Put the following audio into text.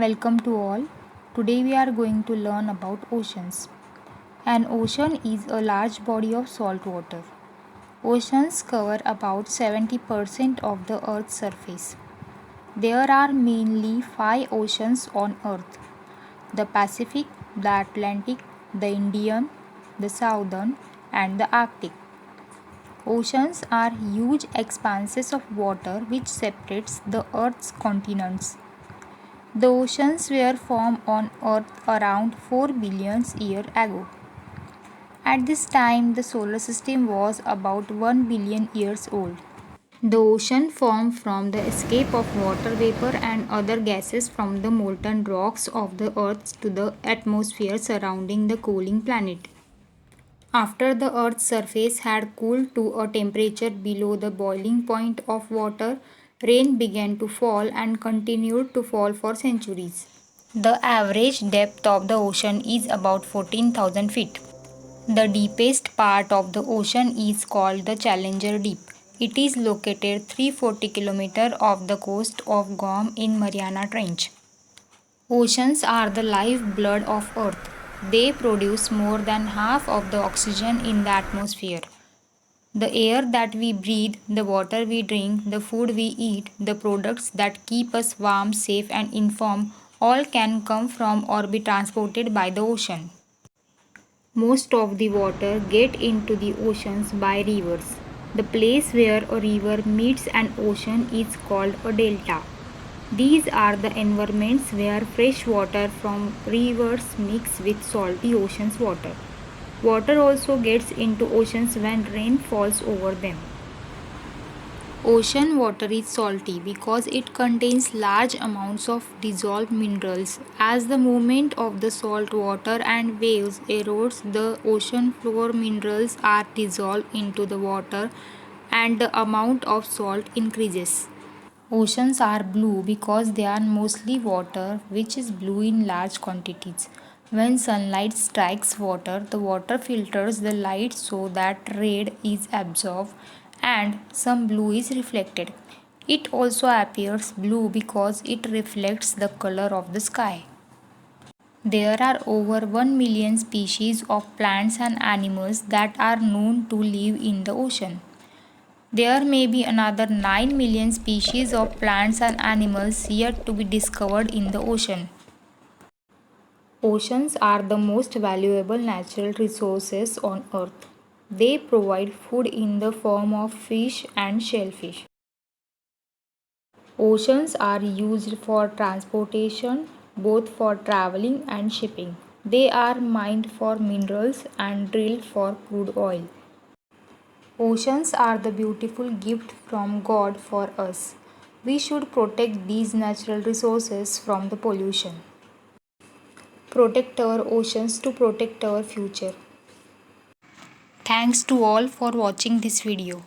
Welcome to all. Today we are going to learn about oceans. An ocean is a large body of salt water. Oceans cover about 70% of the Earth's surface. There are mainly 5 oceans on Earth: the Pacific, the Atlantic, the Indian, the Southern, and the Arctic. Oceans are huge expanses of water which separates the Earth's continents. The oceans were formed on Earth around 4 billion years ago. At this time, the solar system was about 1 billion years old. The ocean formed from the escape of water vapor and other gases from the molten rocks of the Earth to the atmosphere surrounding the cooling planet. After the Earth's surface had cooled to a temperature below the boiling point of water, rain began to fall and continued to fall for centuries. The average depth of the ocean is about 14,000 feet. The deepest part of the ocean is called the Challenger Deep. It is located 340 km off the coast of Guam in Mariana Trench. Oceans are the lifeblood of Earth. They produce more than half of the oxygen in the atmosphere. The air that we breathe, the water we drink, the food we eat, the products that keep us warm, safe, and informed all can come from or be transported by the ocean. Most of the water get into the oceans by rivers. The place where a river meets an ocean is called a delta. These are the environments where fresh water from rivers mix with salty ocean's water. Water also gets into oceans when rain falls over them. Ocean water is salty because it contains large amounts of dissolved minerals. As the movement of the salt water and waves erodes the ocean floor, minerals are dissolved into the water and the amount of salt increases. Oceans are blue because they are mostly water which is blue in large quantities. When sunlight strikes water, the water filters the light so that red is absorbed and some blue is reflected. It also appears blue because it reflects the color of the sky. There are over 1 million species of plants and animals that are known to live in the ocean. There may be another 9 million species of plants and animals yet to be discovered in the ocean. Oceans are the most valuable natural resources on Earth. They provide food in the form of fish and shellfish. Oceans are used for transportation, both for traveling and shipping. They are mined for minerals and drilled for crude oil. Oceans are the beautiful gift from God for us. We should protect these natural resources from the pollution. Protect our oceans to protect our future. Thanks to all for watching this video.